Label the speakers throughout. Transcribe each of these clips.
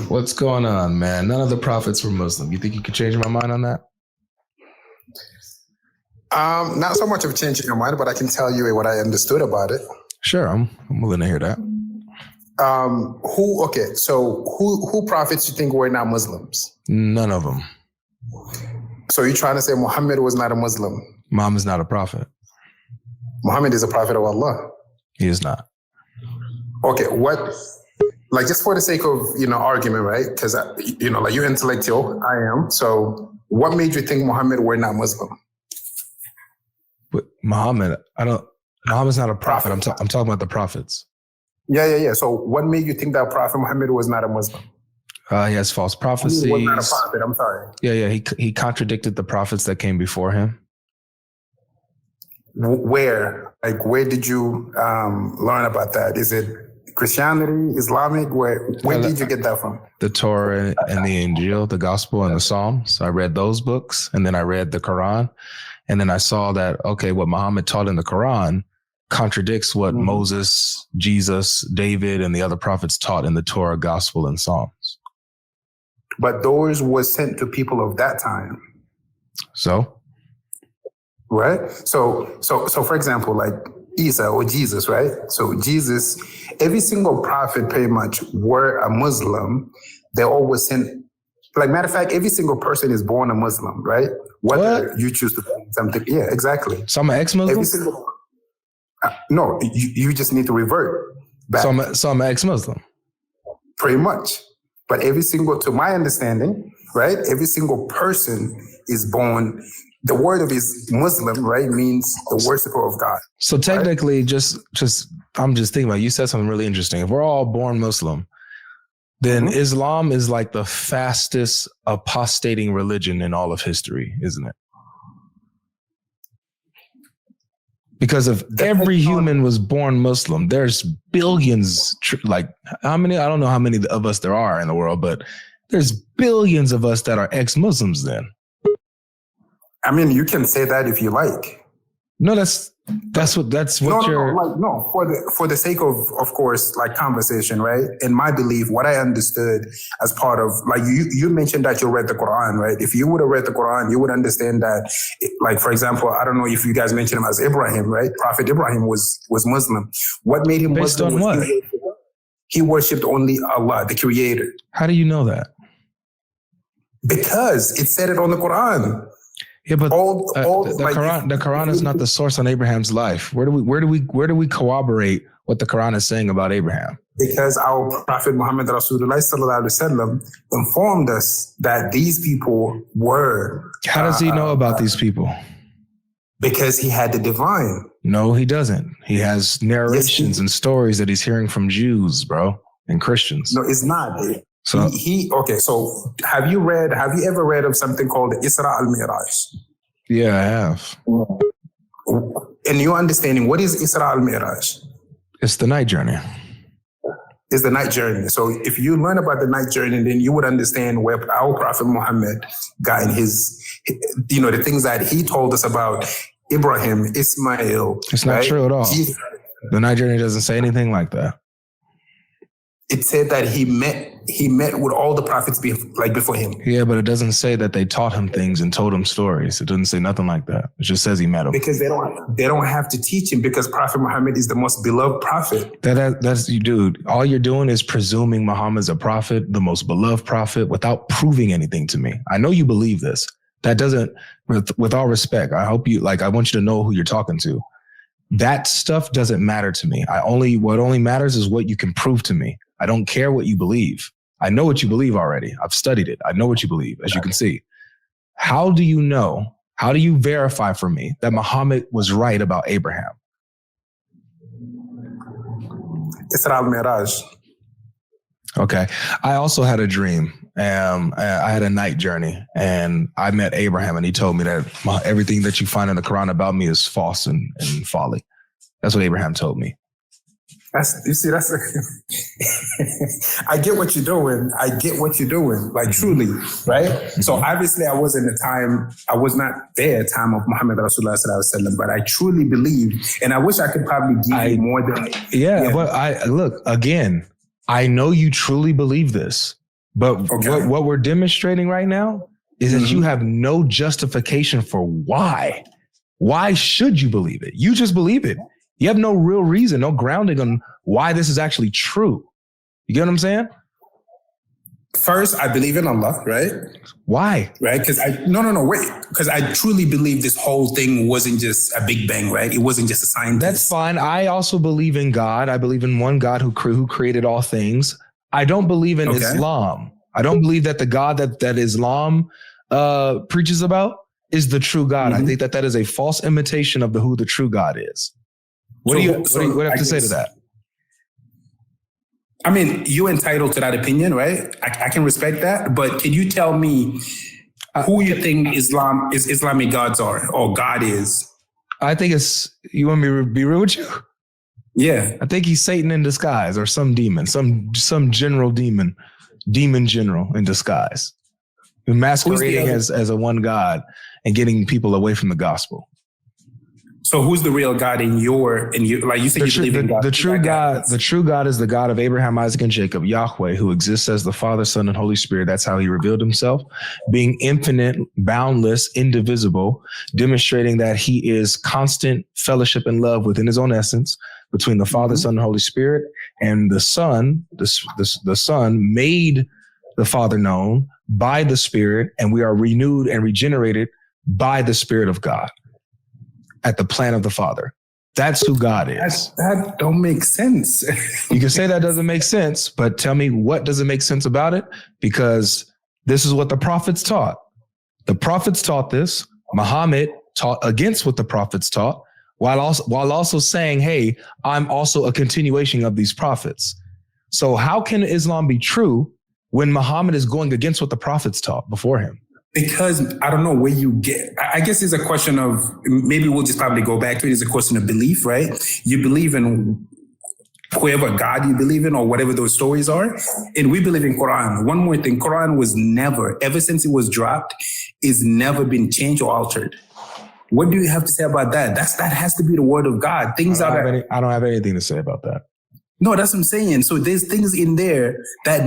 Speaker 1: What's going on, man? None of the prophets were Muslim. You think you could change my mind on that?
Speaker 2: Not so much of changing your mind, but I can tell you what I understood about it.
Speaker 1: Sure, I'm willing to hear that.
Speaker 2: Who prophets you think were not Muslims?
Speaker 1: None of them.
Speaker 2: So you're trying to say Muhammad was not a Muslim?
Speaker 1: Muhammad's not a prophet.
Speaker 2: Muhammad is a prophet of Allah.
Speaker 1: He is not.
Speaker 2: Okay, just for the sake of, argument, right? Because, you're intellectual, I am. So what made you think Muhammad were not Muslim?
Speaker 1: But Muhammad's not a prophet. I'm talking about the prophets.
Speaker 2: Yeah. So what made you think that Prophet Muhammad was not a Muslim?
Speaker 1: He has false prophecies.
Speaker 2: He was not a prophet, I'm sorry.
Speaker 1: Yeah. He contradicted the prophets that came before him.
Speaker 2: Where? Where did you learn about that? Is it Christianity, Islamic? Where did you get that from?
Speaker 1: The Torah and the Injil, the Gospel and the Psalms. I read those books, and then I read the Quran. And then I saw that, okay, what Muhammad taught in the Quran contradicts what Moses, Jesus, David, and the other prophets taught in the Torah, Gospel, and Psalms.
Speaker 2: But those were sent to people of that time.
Speaker 1: So?
Speaker 2: Right? So for example, like Isa or Jesus, right? So Jesus, every single prophet pretty much were a Muslim. They always sent, matter of fact, every single person is born a Muslim, right? Whether you choose to be something. Yeah, exactly.
Speaker 1: So I'm an ex-Muslim?
Speaker 2: No, you just need to revert back.
Speaker 1: So I'm an ex-Muslim?
Speaker 2: Pretty much. But to my understanding, right, every single person is born, the word of is Muslim, right, means the worshiper of God.
Speaker 1: So technically, right? I'm just thinking about, you said something really interesting. If we're all born Muslim, then Islam is like the fastest apostating religion in all of history, isn't it? Because if every human was born Muslim, there's billions, how many? I don't know how many of us there are in the world, but there's billions of us that are ex-Muslims then. I
Speaker 2: mean, you can say that if you like.
Speaker 1: No, that's what you're.
Speaker 2: No, for the sake of course, conversation, right? In my belief, what I understood as part of, you mentioned that you read the Quran, right? If you would have read the Quran, you would understand that, for example, I don't know if you guys mentioned him as Ibrahim, right? Prophet Ibrahim was Muslim. What made him
Speaker 1: based
Speaker 2: Muslim?
Speaker 1: On what?
Speaker 2: He worshipped only Allah, the Creator.
Speaker 1: How do you know that?
Speaker 2: Because it said it on the Quran.
Speaker 1: Yeah, but the Quran is not the source on Abraham's life. Where do we corroborate what the Quran is saying about Abraham?
Speaker 2: Because our Prophet Muhammad Rasulullah sallallahu alaihi wasallam informed us that these people were.
Speaker 1: How does he know about these people?
Speaker 2: Because he had the divine.
Speaker 1: No, he doesn't. He has narrations and stories that he's hearing from Jews, bro, and Christians.
Speaker 2: No, it's not.
Speaker 1: So
Speaker 2: So have you ever read of something called the Isra al-Miraj?
Speaker 1: Yeah, I have.
Speaker 2: In your understanding, what is Isra al-Miraj?
Speaker 1: It's the night journey.
Speaker 2: It's the night journey. So if you learn about the night journey, then you would understand where our Prophet Muhammad got in his, the things that he told us about Ibrahim, Ismail.
Speaker 1: It's not true at all. The night journey doesn't say anything like that.
Speaker 2: It said that he met with all the prophets before him.
Speaker 1: Yeah, but it doesn't say that they taught him things and told him stories. It doesn't say nothing like that. It just says he met him.
Speaker 2: Because they don't have to teach him, because Prophet Muhammad is the most beloved prophet.
Speaker 1: That's you, dude. All you're doing is presuming Muhammad's a prophet, the most beloved prophet, without proving anything to me. I know you believe this. That doesn't, with all respect, I hope you, I want you to know who you're talking to. That stuff doesn't matter to me. What only matters is what you can prove to me. I don't care what you believe. I know what you believe already. I've studied it. I know what you believe, as you can see. How do you know? How do you verify for me that Muhammad was right about Abraham?
Speaker 2: Isra al-Miraj.
Speaker 1: Okay. I also had a dream. I had a night journey, and I met Abraham, and he told me that everything that you find in the Quran about me is false and folly. That's what Abraham told me.
Speaker 2: I get what you're doing. Truly, right? So obviously I was not there at the time of Muhammad Rasulullah sallallahu alaihi wasallam, but I truly believe, and I wish I could probably give you more than.
Speaker 1: But look, again, I know you truly believe this. But what we're demonstrating right now is that you have no justification for why. Why should you believe it? You just believe it. You have no real reason, no grounding on why this is actually true. You get what I'm saying?
Speaker 2: First, I believe in Allah, right?
Speaker 1: Why?
Speaker 2: Right? Because Because I truly believe this whole thing wasn't just a big bang, right? It wasn't just a scientist.
Speaker 1: That's fine. I also believe in God. I believe in one God who created all things. I don't believe in Islam. I don't believe that the God that Islam preaches about is the true God. I think that is a false imitation of who the true God is. What do you have to say to that?
Speaker 2: I mean, you're entitled to that opinion, right? I can respect that. But can you tell me who you think Islamic gods are or God is?
Speaker 1: I think you want me to be real with you?
Speaker 2: Yeah.
Speaker 1: I think he's Satan in disguise or some demon, some general demon general in disguise. Masquerading as a one God and getting people away from the gospel.
Speaker 2: So who's the real God in your like you said you believe in God?
Speaker 1: The true God is the God of Abraham, Isaac, and Jacob, Yahweh, who exists as the Father, Son, and Holy Spirit. That's how he revealed himself, being infinite, boundless, indivisible, demonstrating that he is constant fellowship and love within his own essence between the Father, Son, and Holy Spirit. And the Son, the Son made the Father known by the Spirit, and we are renewed and regenerated by the Spirit of God at the plan of the Father. That's who God is.
Speaker 2: That don't make sense.
Speaker 1: You can say that doesn't make sense, but tell me what doesn't make sense about it? Because this is what the prophets taught. The prophets taught this. Muhammad taught against what the prophets taught, while also saying, hey, I'm also a continuation of these prophets. So how can Islam be true when Muhammad is going against what the prophets taught before him?
Speaker 2: Because I don't know where you get, I guess it's a question of, maybe we'll just probably go back to it. It's a question of belief, right? You believe in whoever God you believe in or whatever those stories are. And we believe in Quran. One more thing, Quran was never, ever since it was dropped, is never been changed or altered. What do you have to say about that? That has to be the word of God. I
Speaker 1: don't have anything to say about that.
Speaker 2: No, that's what I'm saying. So there's things in there that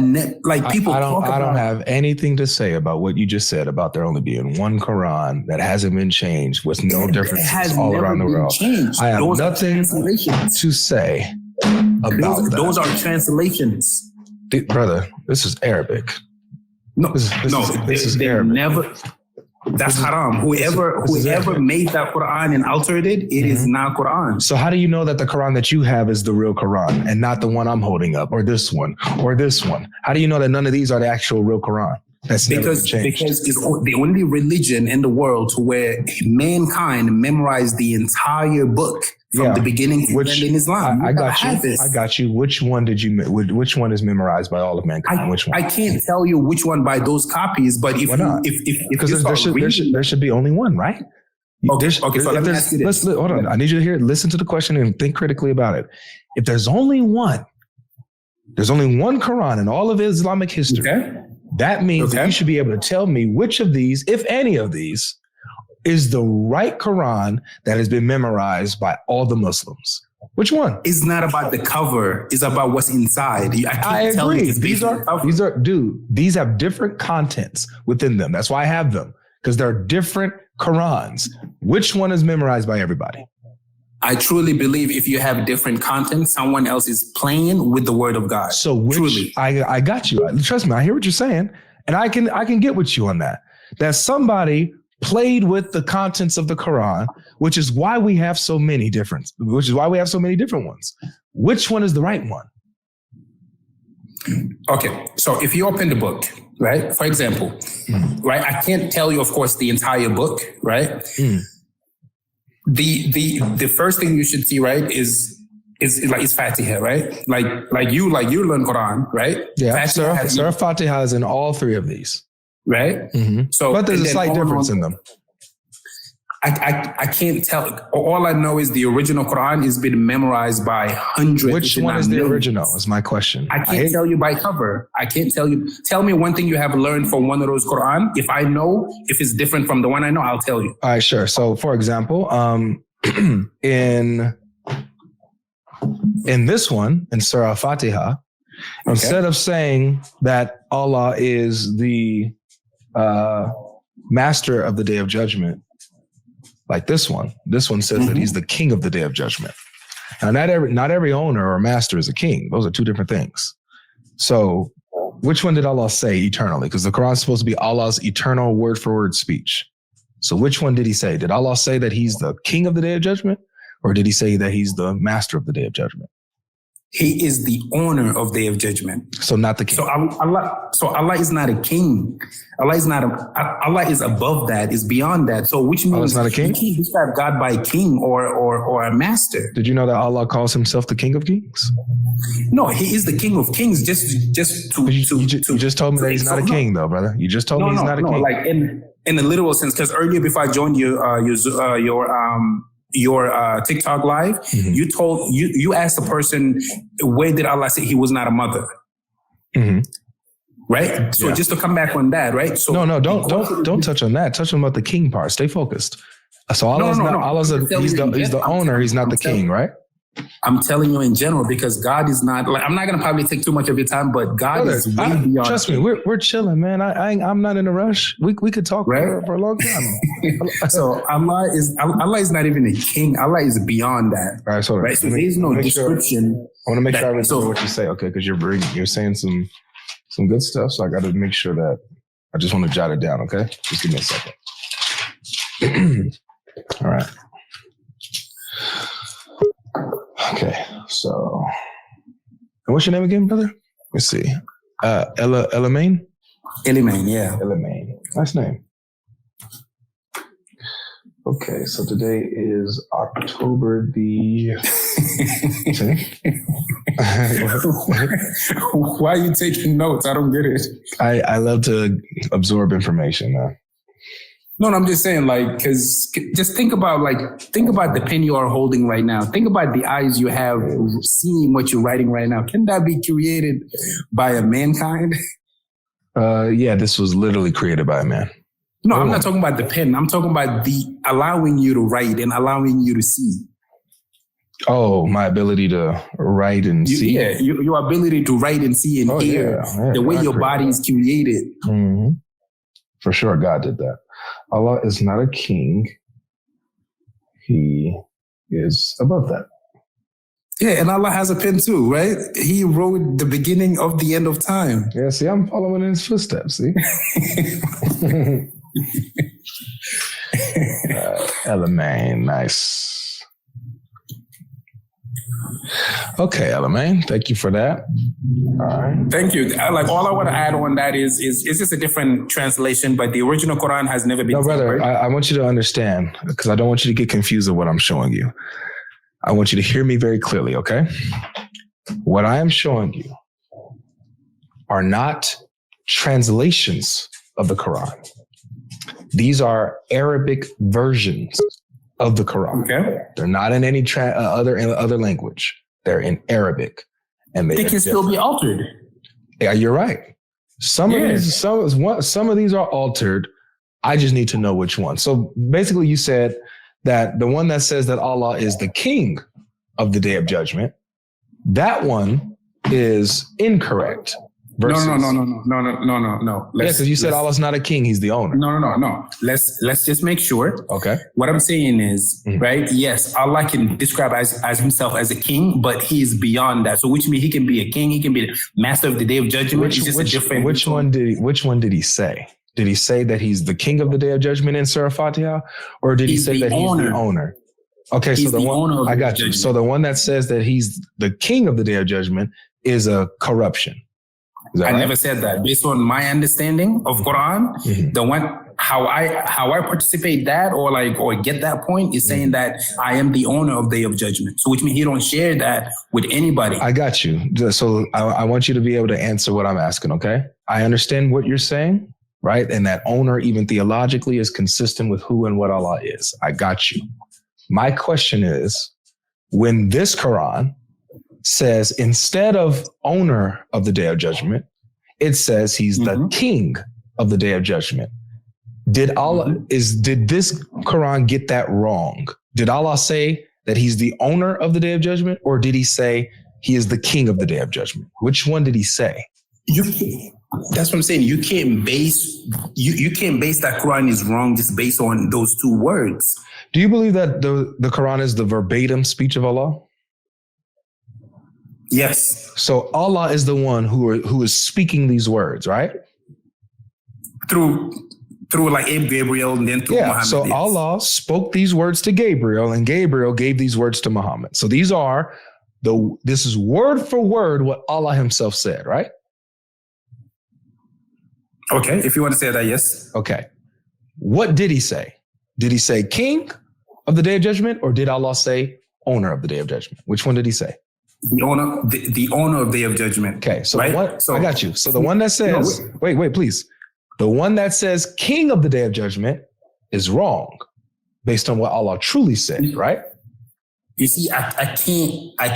Speaker 2: people talk about.
Speaker 1: I don't have anything to say about what you just said about there only being one Quran that hasn't been changed with no differences all around the world.
Speaker 2: Changed.
Speaker 1: I have nothing to say about that.
Speaker 2: Those are translations.
Speaker 1: Brother, this is Arabic. This is Arabic.
Speaker 2: That's haram. Whoever made that Quran and altered it, it is not Quran.
Speaker 1: So how do you know that the Quran that you have is the real Quran and not the one I'm holding up or this one or this one? How do you know that none of these are the actual real Quran? Because
Speaker 2: it's the only religion in the world where mankind memorized the entire book from the beginning to the end in Islam.
Speaker 1: I got you. Which one is memorized by all of mankind? Which one?
Speaker 2: I can't tell you which one by those copies, but
Speaker 1: there should be only one, right?
Speaker 2: Okay, so let me ask you this.
Speaker 1: Hold on. I need you to listen to the question and think critically about it. If there's only one Quran in all of Islamic history. Okay. That means that you should be able to tell me which of these, if any of these, is the right Quran that has been memorized by all the Muslims. Which one?
Speaker 2: It's not about the cover. It's about what's inside.
Speaker 1: I agree. These have different contents within them. That's why I have them, because they're different Qurans. Which one is memorized by everybody?
Speaker 2: I truly believe if you have different content, someone else is playing with the word of God.
Speaker 1: So truly, I got you. Trust me, I hear what you're saying. And I can get with you on that. That somebody played with the contents of the Quran, which is why we have so many different ones. Which one is the right one?
Speaker 2: Okay. So if you open the book, right? For example, right? I can't tell you, of course, the entire book, right? The first thing you should see, right, is Fatiha, right? Like you learn Quran, right?
Speaker 1: Yeah, Surah Fatiha is in all three of these,
Speaker 2: right?
Speaker 1: So, but there's a slight difference in them.
Speaker 2: I can't tell. All I know is the original Quran has been memorized by hundreds.
Speaker 1: Which one is the original? Is my question.
Speaker 2: I can't tell you by cover. I can't tell you. Tell me one thing you have learned from one of those Quran. If I know, if it's different from the one I know, I'll tell you.
Speaker 1: All right, sure. So, for example, in this one, in Surah Fatiha, Instead of saying that Allah is the master of the day of judgment, like this one says that he's the king of the day of judgment. Now, not every owner or master is a king. Those are two different things. So which one did Allah say eternally? Because the Quran is supposed to be Allah's eternal word for word speech. So which one did he say? Did Allah say that he's the king of the day of judgment? Or did he say that he's the master of the day of judgment?
Speaker 2: He is the owner of day of judgment.
Speaker 1: So not the king.
Speaker 2: So Allah is not a king. Allah is above that, is beyond that. So which means
Speaker 1: Allah's not a king?
Speaker 2: You can't describe God by king or a master.
Speaker 1: Did you know that Allah calls himself the king of kings?
Speaker 2: No, he is the king of kings. You just told me
Speaker 1: that he's not a king, though, brother. You just told me he's not a king.
Speaker 2: No, like in a literal sense, because earlier before I joined your TikTok live, you asked the person, where did Allah say he was not a mother? Right? So just to come back on that, right? So don't touch on that. Touch on about the king part. Stay focused. So Allah's he's the owner, he's not the king, right? I'm telling you in general, because God is not, like, I'm not going to probably take too much of your time, but God is way beyond.
Speaker 1: Trust me, we're chilling, man. I'm not in a rush. We could talk for a long time.
Speaker 2: So Allah is not even a king. Allah is beyond that.
Speaker 1: All right, so
Speaker 2: there's no description.
Speaker 1: I want to make sure I remember what you say, okay? Because you're saying some good stuff, so I got to make sure that I just want to jot it down, okay? Just give me a second. All right. Okay, so what's your name again, brother? Let's see. Elamain?
Speaker 2: Elamain, yeah.
Speaker 1: Elamain. Nice name. Okay, so today is October the 10th.
Speaker 2: Why are you taking notes? I don't get it.
Speaker 1: I love to absorb information, man.
Speaker 2: No, I'm just saying, like, because just think about the pen you are holding right now. Think about the eyes you have seeing what you're writing right now. Can that be created by a mankind?
Speaker 1: Yeah, this was literally created by a man.
Speaker 2: No, I'm not talking about the pen. I'm talking about the allowing you to write and allowing you to see.
Speaker 1: Oh, my ability to write and see.
Speaker 2: Yeah, your ability to write and see and hear. Yeah, the way God your body is created.
Speaker 1: Mm-hmm. For sure, God did that. Allah is not a king. He is above that.
Speaker 2: Yeah, and Allah has a pen too, right? He wrote the beginning of the end of time.
Speaker 1: Yeah, see, I'm following in his footsteps, see? Elamain, nice. Okay, Elamain, thank you for that. All right.
Speaker 2: Thank you. All I want to add on that is just a different translation, but the original Quran has never been.
Speaker 1: No, brother, I want you to understand, because I don't want you to get confused with what I'm showing you. I want you to hear me very clearly, okay? What I am showing you are not translations of the Quran. These are Arabic versions of the Quran. Okay. They're not in any other language. They're in Arabic, and
Speaker 2: they can still be altered.
Speaker 1: Yeah, you're right. Some of these are altered. I just need to know which one. So basically, you said that the one that says that Allah is the king of the day of judgment, that one is incorrect.
Speaker 2: No.
Speaker 1: Yes, because you said Allah's not a king; He's the owner.
Speaker 2: No. Let's just make sure.
Speaker 1: Okay.
Speaker 2: What I'm saying is, right? Yes, Allah can describe as himself as a king, but He is beyond that. So, which means He can be a king. He can be the master of the day of judgment.
Speaker 1: Which one did He say? Did He say that He's the king of the day of judgment in Surah Fatiha, or did He say that He's the owner? Okay, so the one I got you. So the one that says that He's the king of the day of judgment is a corruption.
Speaker 2: I never said that. Based on my understanding of Quran, the one how I participate that or get that point is saying that I am the owner of Day of Judgment. So which means He don't share that with anybody.
Speaker 1: I got you. So I want you to be able to answer what I'm asking. Okay, I understand what you're saying, right? And that owner, even theologically, is consistent with who and what Allah is. I got you. My question is, when this Quran says instead of owner of the day of judgment, it says He's the king of the day of judgment. Did this Quran get that wrong? Did Allah say that He's the owner of the day of judgment, or did He say he is the king of the day of judgment? Which one did he say?
Speaker 2: That's what I'm saying. You can't base that Quran is wrong just based on those two words.
Speaker 1: Do you believe that the Quran is the verbatim speech of Allah?
Speaker 2: Yes.
Speaker 1: So Allah is the one who is speaking these words, right?
Speaker 2: Through like Gabriel and then through Muhammad.
Speaker 1: So yes. Allah spoke these words to Gabriel and Gabriel gave these words to Muhammad. So this is word for word what Allah himself said, right?
Speaker 2: Okay, if you want to say that, yes.
Speaker 1: Okay. What did he say? Did he say king of the day of judgment, or did Allah say owner of the day of judgment? Which one did he say?
Speaker 2: The owner of day of judgment.
Speaker 1: Okay, so right? I got you. So the one that says, wait, please. The one that says king of the day of judgment is wrong based on what Allah truly said, right?
Speaker 2: You see, I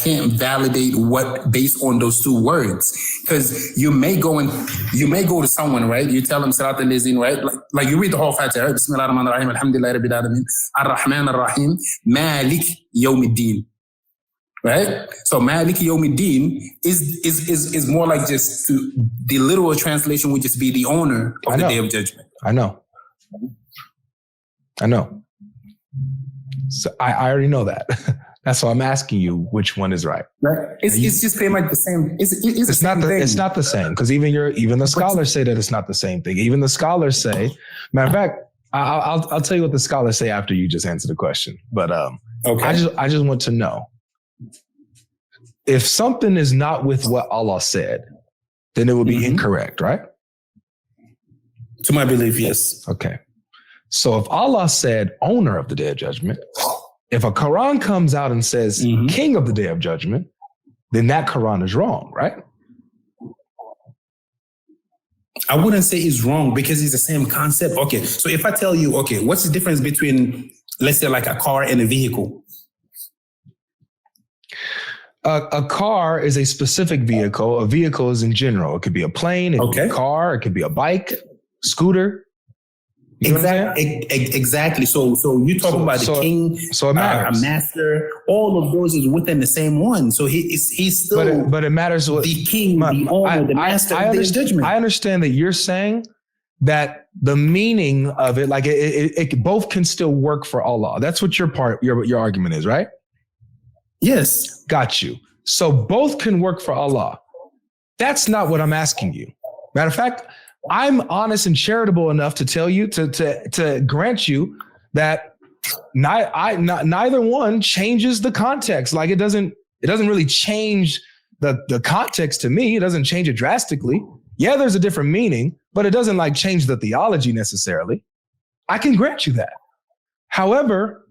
Speaker 2: can't validate what based on those two words, because you may go to someone, right? You tell them Sirat al-Lazin, right? Like you read the whole Fatiha, right? Bismillah ar-Rahman ar-Rahim, alhamdulillah rabbil alamin, ar-Rahman ar-Rahim, Malik yawmiddin, right? So Malik yawmiddin is more like just the literal translation would just be the owner of the day of judgment.
Speaker 1: I know. So I already know that. That's why I'm asking you which one is right.
Speaker 2: Right. It's just pretty much the same. It's
Speaker 1: not the same, because even the scholars say that it's not the same thing. Even the scholars say, matter of fact, I'll tell you what the scholars say after you just answer the question. But okay. I just want to know, if something is not with what Allah said, then it would be incorrect, right?
Speaker 2: To my belief, yes.
Speaker 1: Okay. So if Allah said owner of the day of judgment, if a Quran comes out and says king of the day of judgment, then that Quran is wrong, right?
Speaker 2: I wouldn't say it's wrong, because it's the same concept. Okay, so if I tell you, okay, what's the difference between, let's say, like a car and a vehicle?
Speaker 1: A car is a specific vehicle. A vehicle is in general. It could be a plane, it could be a car, it could be a bike, scooter.
Speaker 2: Exactly. So you talk about the king,
Speaker 1: so it matters.
Speaker 2: A master. All of those is within the same one. So he's still.
Speaker 1: But it matters what
Speaker 2: the king, the owner, the master of the judgment.
Speaker 1: I understand that you're saying that the meaning of it, like it both can still work for Allah. That's what your argument is, right?
Speaker 2: Yes.
Speaker 1: Got you. So both can work for Allah. That's not what I'm asking you. Matter of fact, I'm honest and charitable enough to tell you to grant you that neither one changes the context. Like it doesn't really change the context to me. It doesn't change it drastically. Yeah, there's a different meaning, but it doesn't like change the theology necessarily. I can grant you that. However,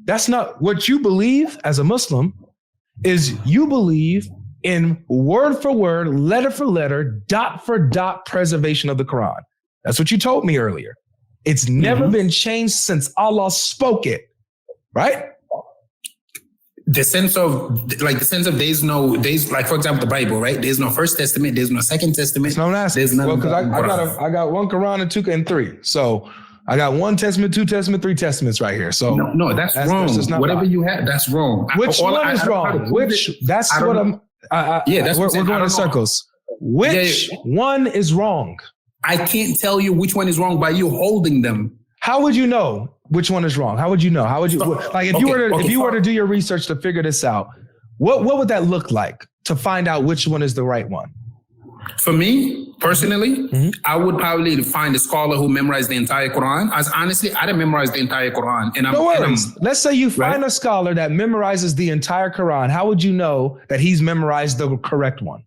Speaker 1: that's not what you believe as a Muslim. Is you believe in word for word, letter for letter, dot for dot preservation of the Quran. That's what you told me earlier. It's never been changed since Allah spoke it, right?
Speaker 2: The sense of there's like, for example, the Bible, right? There's no First Testament, there's no Second Testament.
Speaker 1: That's what I'm asking.
Speaker 2: There's none.
Speaker 1: Well, because I got one Quran and 2 and 3. So I got 1 Testament, 2 Testament, 3 Testaments right here. So
Speaker 2: no, that's wrong. Whatever you have, that's wrong.
Speaker 1: Which one is wrong? That's what I'm. We're going in circles. Which one is wrong?
Speaker 2: I can't tell you which one is wrong by you holding them.
Speaker 1: How would you know which one is wrong? How would you know? How would you like if you were to do your research to figure this out? What would that look like to find out which one is the right one?
Speaker 2: For me, personally, I would probably find a scholar who memorized the entire Quran. As honestly, I didn't memorize the entire Quran.
Speaker 1: No worries. Let's say you find a scholar that memorizes the entire Quran. How would you know that he's memorized the correct one?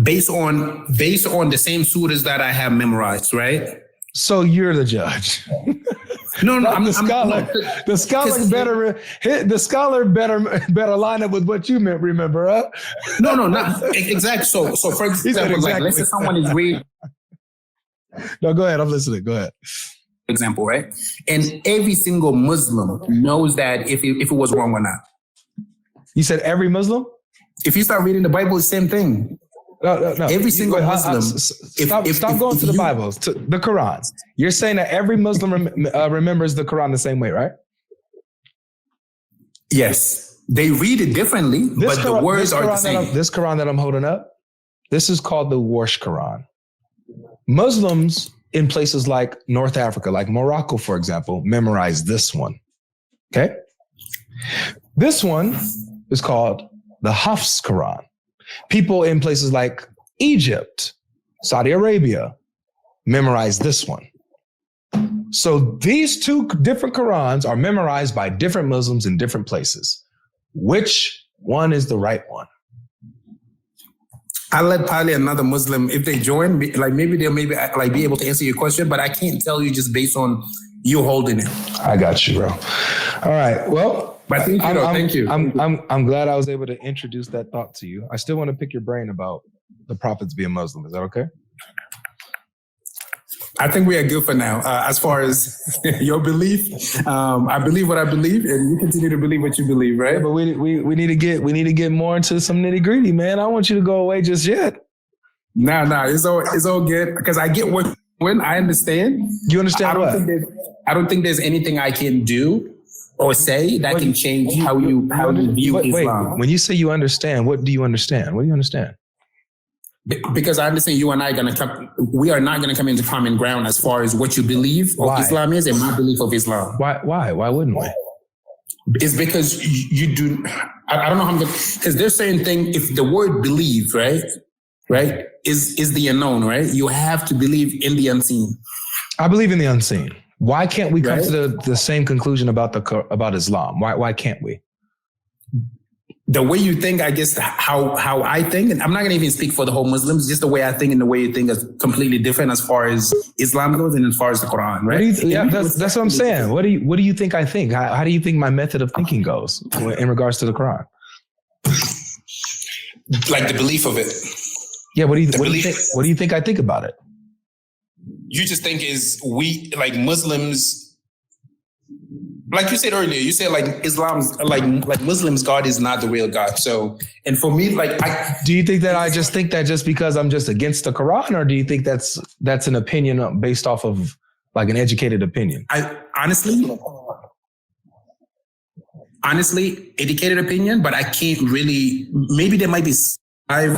Speaker 2: Based on the same surahs that I have memorized, right?
Speaker 1: So you're the judge.
Speaker 2: No,
Speaker 1: the scholar better line up with what you remember, huh?
Speaker 2: No, not exactly. So for example, exactly. Like, let's say someone is reading.
Speaker 1: No, go ahead. I'm listening. Go ahead.
Speaker 2: Example, right? And every single Muslim knows that if it was wrong or not.
Speaker 1: You said every Muslim?
Speaker 2: If you start reading the Bible, it's the same thing.
Speaker 1: No.
Speaker 2: Every single Muslim.
Speaker 1: Stop going to the Bible, to the Quran. You're saying that every Muslim remembers the Quran the same way, right?
Speaker 2: Yes, they read it differently, but the words are the same.
Speaker 1: This Quran that I'm holding up, this is called the Warsh Quran. Muslims in places like North Africa, like Morocco, for example, memorize this one. Okay? This one is called the Hafs Quran. People in places like Egypt, Saudi Arabia, memorize this one. So these two different Qurans are memorized by different Muslims in different places. Which one is the right one?
Speaker 2: I let probably another Muslim, if they join, like maybe they'll be able to answer your question, but I can't tell you just based on you holding it.
Speaker 1: I got you, bro. All right. Well,
Speaker 2: but thank you.
Speaker 1: I'm glad I was able to introduce that thought to you. I still want to pick your brain about the prophets being Muslim. Is that okay?
Speaker 2: I think we are good for now. As far as your belief, I believe what I believe, and you continue to believe what you believe, right?
Speaker 1: Yeah, but we need to get more into some nitty gritty, man. I don't want you to go away just yet.
Speaker 2: No, it's all good because I get when I understand.
Speaker 1: You understand what?
Speaker 2: I don't think there's anything I can do or say that can change how you view Islam.
Speaker 1: When you say you understand, what do you understand? What do you understand?
Speaker 2: Because I understand you and I we are not going to come into common ground as far as what you believe of Islam is and my belief of Islam.
Speaker 1: Why wouldn't we?
Speaker 2: It's because you do, I don't know how because there's certain thing, if the word believe, right, is the unknown, right? You have to believe in the unseen.
Speaker 1: I believe in the unseen. Why can't we come to the same conclusion about Islam? Why can't we?
Speaker 2: The way you think, I guess, how I think, and I'm not going to even speak for the whole Muslims, just the way I think and the way you think is completely different as far as Islam goes and as far as the Quran, right?
Speaker 1: That's what I'm saying. What do you think I think? How do you think my method of thinking goes in regards to the Quran?
Speaker 2: Like the belief of it.
Speaker 1: Yeah, what do you think I think about it?
Speaker 2: You just think is we, like Muslims, like you said earlier, you said like Islam's like Muslims, God is not the real God. So, and for me, do
Speaker 1: you think that I just think that just because I'm just against the Quran, or do you think that's an opinion based off of like an educated opinion? Honestly, educated opinion, but I can't really. Maybe there might be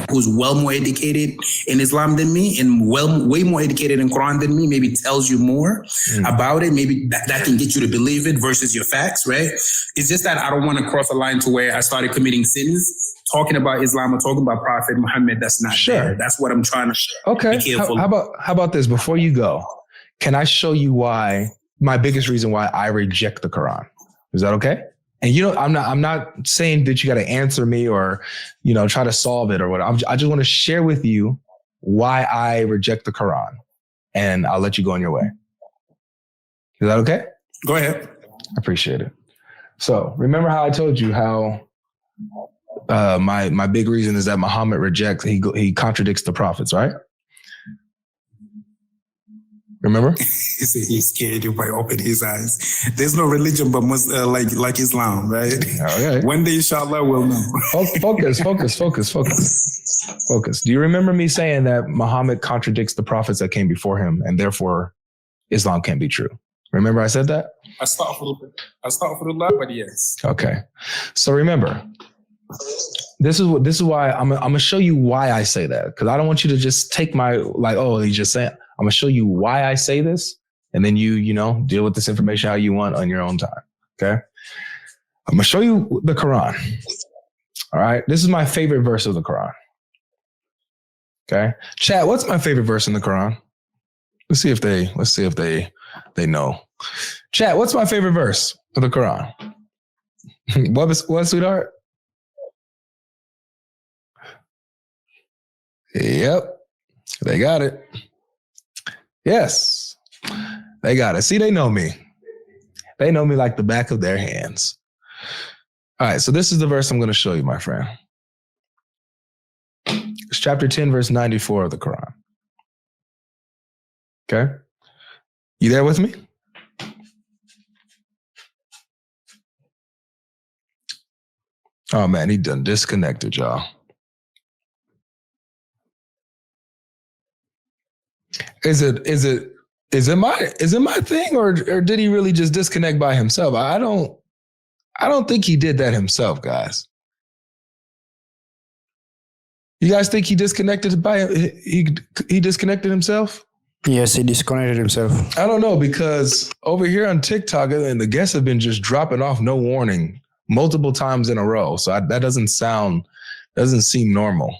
Speaker 1: who's well more educated in Islam than me and way more educated in Quran than me, maybe tells you more about it. Maybe that can get you to believe it versus your facts, right? It's just that I don't want to cross a line to where I started committing sins, talking about Islam or talking about Prophet Muhammad. That's not there. That's what I'm trying to be careful. How about this? Before you go, can I show you my biggest reason why I reject the Quran? Is that okay? And I'm not saying that you got to answer me or, try to solve it or whatever. I just want to share with you why I reject the Quran, and I'll let you go on your way. Is that okay?
Speaker 2: Go ahead.
Speaker 1: I appreciate it. So remember how I told you how my big reason is that Muhammad he contradicts the prophets, right? Remember?
Speaker 2: He's scared you might open his eyes. There's no religion but like Islam, right?
Speaker 1: Okay.
Speaker 2: One day, inshallah, we'll know.
Speaker 1: Focus. Do you remember me saying that Muhammad contradicts the prophets that came before him, and therefore Islam can't be true? Remember I said that?
Speaker 2: Astaghfirullah, but yes.
Speaker 1: Okay. So remember, this is why I'm gonna show you why I say that, because I don't want you to just take my he's just saying. I'm gonna show you why I say this, and then you deal with this information how you want on your own time. Okay. I'm gonna show you the Quran. All right. This is my favorite verse of the Quran. Okay. Chat, what's my favorite verse in the Quran? Let's see if they know. Chat, what's my favorite verse of the Quran? What, sweetheart? Yep. They got it. Yes, they got it. See, they know me. They know me like the back of their hands. All right, so this is the verse I'm going to show you, my friend. It's chapter 10, verse 94 of the Quran. Okay? You there with me? Oh, man, he done disconnected, y'all. Is it my thing, or did he really just disconnect by himself? I I don't think he did that himself, guys. You guys think he disconnected he disconnected himself?
Speaker 3: Yes, he disconnected himself.
Speaker 1: I don't know, because over here on TikTok, and the guests have been just dropping off no warning multiple times in a row. So that doesn't seem normal.